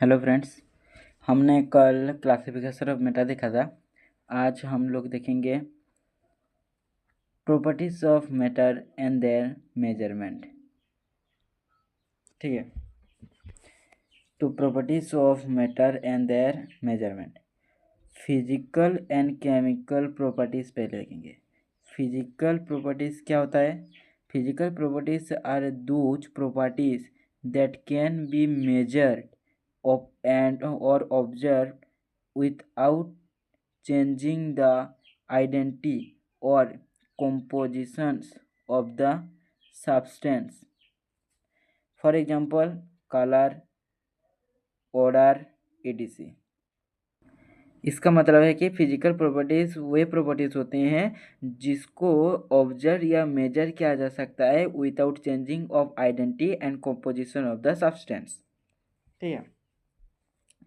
Hello friends, हमने कल classification of Meta देखा था। आज हम लोग देखेंगे properties of matter and their measurement. ठीक है, तो properties of matter and their measurement. Physical and chemical properties पहले देखेंगे। फिजिकल प्रॉपर्टीज क्या होता है? Physical properties are those properties that can be measured and or observed without changing the identity or compositions of the substance. For example, color, odor, etc. इसका मतलब है कि physical properties वे properties होते हैं जिसको ऑब्जर्व या मेजर किया जा सकता है without changing of identity and composition of the substance. ठीक है,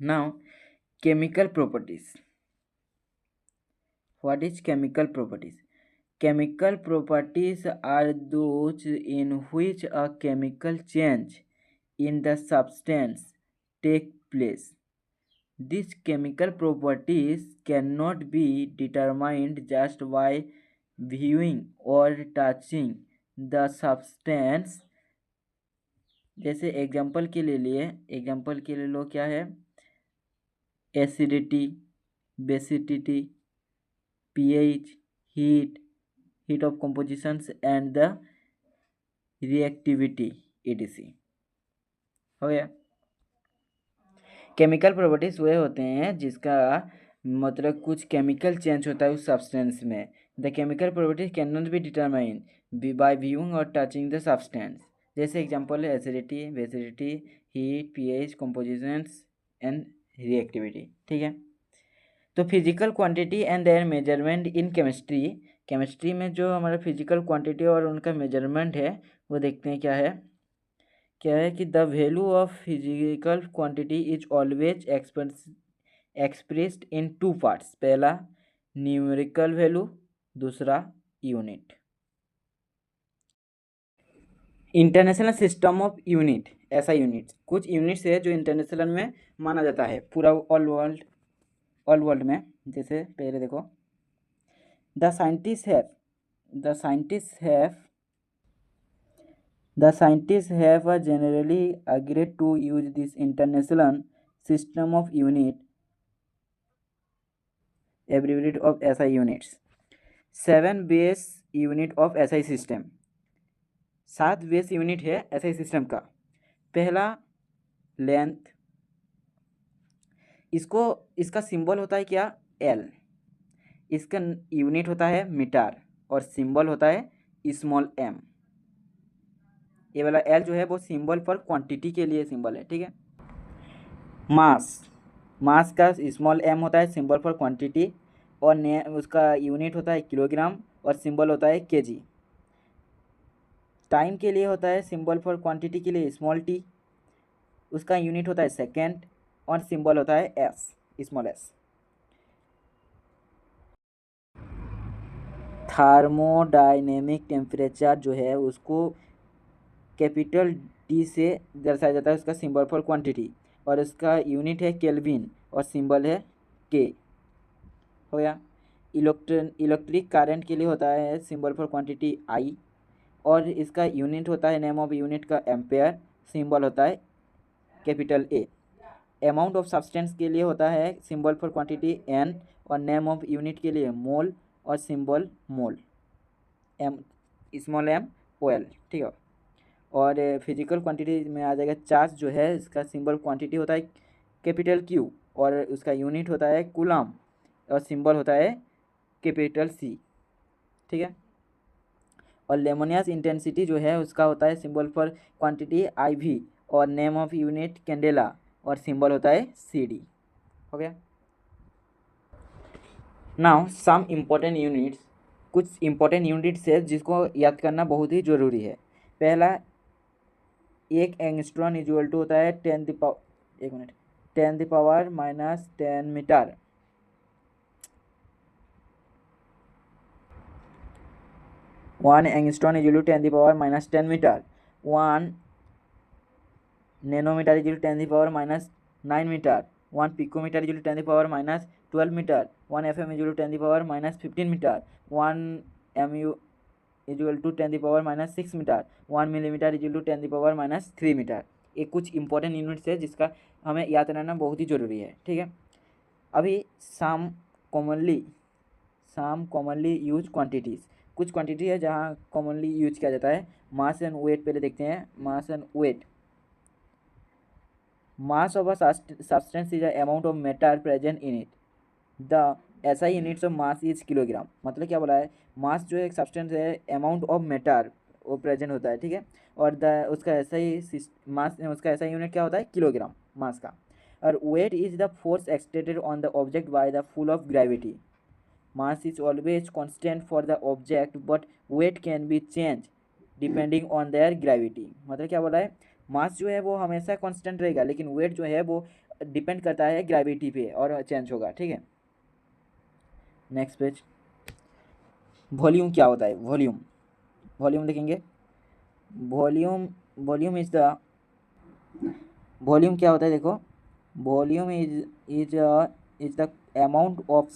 now chemical properties. What is chemical properties? Chemical properties are those in which a chemical change in the substance take place. These chemical properties cannot be determined just by viewing or touching the substance. जैसे example के लिए लो क्या है? Acidity, basicity, pH, heat of compositions and the reactivity etc. हो गया। Chemical properties वे होते हैं जिसका मतलब कुछ केमिकल चेंज होता है उस सब्सटेंस में। The chemical properties can not be determine by viewing और टचिंग द सब्सटेंस। जैसे एग्जांपल है acidity, basicity, heat, pH, compositions and reactivity. ठीक है, तो physical quantity and their measurement in chemistry में जो हमारा फिजिकल क्वांटिटी और उनका मेजरमेंट है वो देखते हैं। क्या है कि the value of physical quantity is always expressed in two parts. पहला न्यूमेरिकल वैल्यू, दूसरा unit. International system of unit, ऐसा यूनिट कुछ यूनिट्स है जो इंटरनेशनल में माना जाता है पूरा ऑल वर्ल्ड में। जैसे पहले देखो, the scientists have generally agreed to use this international system of unit abbreviated of SI units. 7 base unit of SI system। 7 base unit है SI सिस्टम का। पहला लेंथ, इसका सिंबल होता है क्या? L। इसका यूनिट होता है मीटर और सिंबल होता है स्मॉल m। ये वाला L जो है वो सिंबल फॉर क्वांटिटी के लिए सिंबल है। ठीक है, मास का स्मॉल m होता है सिंबल फॉर क्वांटिटी और उसका यूनिट होता है किलोग्राम और सिंबल होता है kg। टाइम के लिए होता है सिंबल फॉर क्वांटिटी के लिए स्मॉल t, उसका यूनिट होता है सेकेंड और सिंबल होता है s, small s। Thermodynamic temperature जो है उसको कैपिटल डी से दर्शाया जाता है, उसका सिंबल फॉर क्वांटिटी और उसका यूनिट है केल्विन और सिंबल है के। हो गया। इलेक्ट्रिक करंट के लिए होता है सिंबल फॉर क्वांटिटी आई और इसका यूनिट होता है, नेम ऑफ यूनिट का एम्पेयर, सिंबल होता है capital A. Amount of substance के लिए होता है सिंबल फॉर क्वांटिटी एन और नेम ऑफ यूनिट के लिए मोल और symbol mole, M, small M O L. ठीक है, और फिजिकल क्वांटिटी में आ जाएगा चार्ज जो है, इसका सिंबल क्वांटिटी होता है कैपिटल क्यू और उसका यूनिट होता है कूलम और सिंबल होता है कैपिटल सी। ठीक है, और लेमोनियस इंटेंसिटी जो है उसका होता है symbol for quantity I V और नेम ऑफ यूनिट कैंडेला और सिंबल होता है सी डी। हो गया। नाउ सम इम्पोर्टेंट यूनिट्स, कुछ इम्पोर्टेंट यूनिट्स है जिसको याद करना बहुत ही ज़रूरी है। पहला, एक एंगस्ट्रॉन इक्वल टू होता है 10 power minus 10 metre. One angstrom equal to 10 power minus 10 metre. 1 nanometre equal to 10 power minus 9 metre, 1 picometre is 10⁻12 metre, 1 FM is 10⁻15 metre, 1 MU is 10⁻6 metre, 1 millimetre is 10⁻3 metre. ये कुछ important units है जिसका हमें याद रहना बहुत ही ज़रूरी है, ठीक है। अभी साम कॉमनली यूज क्वांटिटीज़, कुछ क्वांटिटी है जहाँ कॉमनली यूज किया जाता है। मास एंड वेट पहले देखते हैं, mass and weight. Mass of a substance is a amount of matter present in it, the SI units of mass is kilogram. मतलब क्या बोला है, मास जो एक सब्सटेंस है, अमाउंट ऑफ मैटर वो प्रेजेंट होता है, ठीक है, और उसका SI यूनिट क्या होता है, किलोग्राम मास का। और weight is the force exerted on the object by the pull of gravity. Mass is always constant for the object but weight can be change depending on their gravity. मतलब क्या बोला है, mass जो है वो हमेशा कांस्टेंट रहेगा, लेकिन वेट जो है वो डिपेंड करता है ग्रेविटी पे और चेंज होगा, ठीक है। नेक्स्ट पेज, वॉल्यूम क्या होता है, वॉल्यूम देखेंगे। वॉल्यूम क्या होता है, देखो, volume is the amount of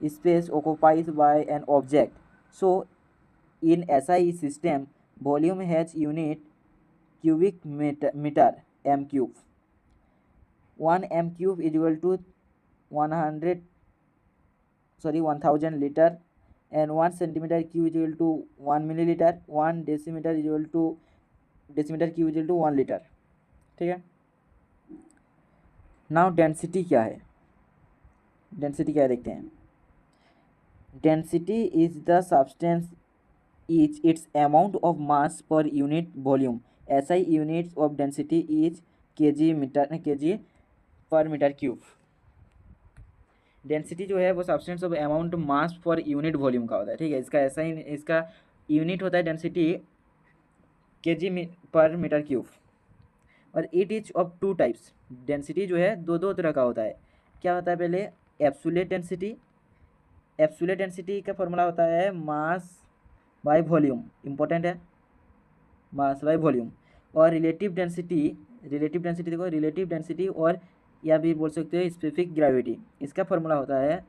space occupied by an object. So in SI system, volume has unit cubic meter m cube. 1 m cube is equal to 1000 liter, and 1 centimeter cube is equal to 1 milliliter, 1 decimeter is equal to decimeter cube is equal to 1 liter, ठीक है। Now density क्या है, देखते हैं। Density is the substance its amount of mass per unit volume. SI units of density is kg per meter cube. Density जो है वो substance of amount mass per unit volume का होता है, ठीक है। इसका यूनिट होता है डेंसिटी kg पर मीटर क्यूब। और it is of 2 types. Density जो है दो तरह का होता है। क्या होता है, पहले एब्सोल्यूट डेंसिटी का फॉर्मूला होता है मास बाय वॉल्यूम, इंपॉर्टेंट है, मास बाय वॉल्यूम। और रिलेटिव डेंसिटी देखो, रिलेटिव डेंसिटी, और या भी बोल सकते हो स्पेसिफिक ग्रेविटी। इसका फॉर्मूला होता है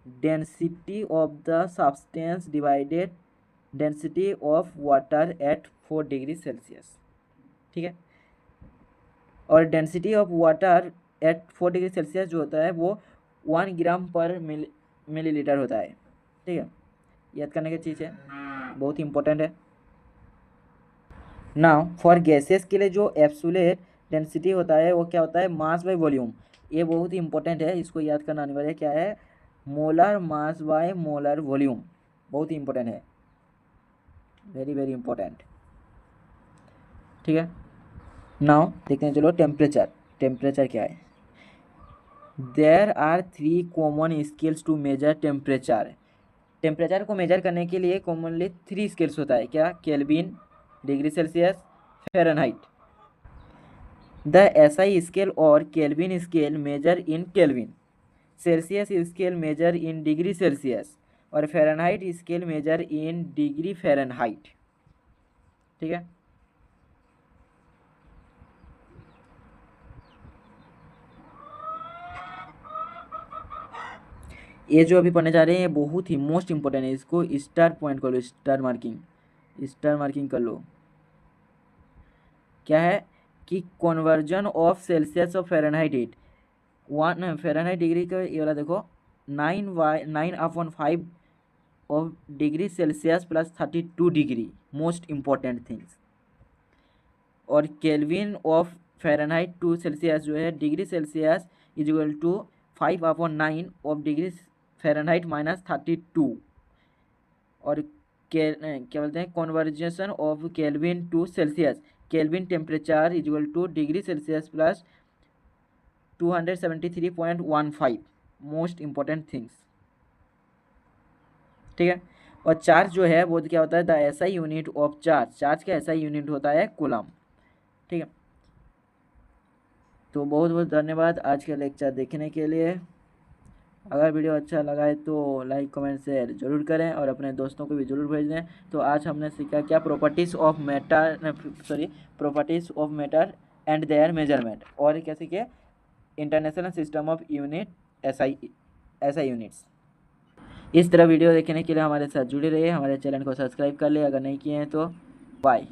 density of the substance divided density of water at 4 degree Celsius, ठीक है। और density of water at 4 degree Celsius जो होता है वो 1 ग्राम पर मिलीलीटर होता है, ठीक है। याद करने की चीज़ है, बहुत ही इंपॉर्टेंट है। नाउ फॉर गैसेस के लिए जो एब्सोल्यूट डेंसिटी होता है वो क्या होता है, मास बाय वॉल्यूम। ये बहुत ही इंपॉर्टेंट है, इसको याद करना अनिवार्य है। क्या है, molar mass by molar volume, बहुत ही इंपॉर्टेंट है, वेरी वेरी इंपॉर्टेंट, ठीक है। नाउ देखते हैं, चलो टेम्परेचर क्या है। There are 3 common scales to measure temperature को मेजर करने के लिए कॉमनली 3 स्केल्स होता है। क्या, Kelvin, degree Celsius, Fahrenheit. The SI scale और Kelvin scale measure in Kelvin, Celsius scale measure in degree Celsius, और Fahrenheit scale measure in degree Fahrenheit, ठीक है। ये जो अभी पढ़ने जा रहे हैं ये बहुत ही मोस्ट इंपॉर्टेंट है, इसको स्टार पॉइंट कर लो, स्टार मार्किंग कर लो। क्या है कि conversion of Celsius of Fahrenheit heat, 1 Fahrenheit degree का ये वाला देखो, 9/5 of degree Celsius plus 32 degree, most important things. और Kelvin of Fahrenheit to Celsius जो है degree Celsius is equal to 5/9 of degree Fahrenheit minus 32। और क्या बोलते हैं, conversation of Kelvin to Celsius, Kelvin temperature is equal to degree Celsius plus 273.15, most important things, ठीक है। और चार्ज जो है वो क्या होता है, the SI unit of charge का SI यूनिट होता है कूलम, ठीक है। तो बहुत बहुत धन्यवाद आज का लेक्चर देखने के लिए। अगर वीडियो अच्छा लगा है तो लाइक कमेंट शेयर जरूर करें और अपने दोस्तों को भी जरूर भेज दें। तो आज हमने सीखा क्या, properties of matter and their measurement. और क्या सीखे, international system of unit SI units. इस तरह वीडियो देखने के लिए हमारे साथ जुड़े रहिए, हमारे चैनल को सब्सक्राइब कर ले अगर नहीं किए हैं तो। बाय।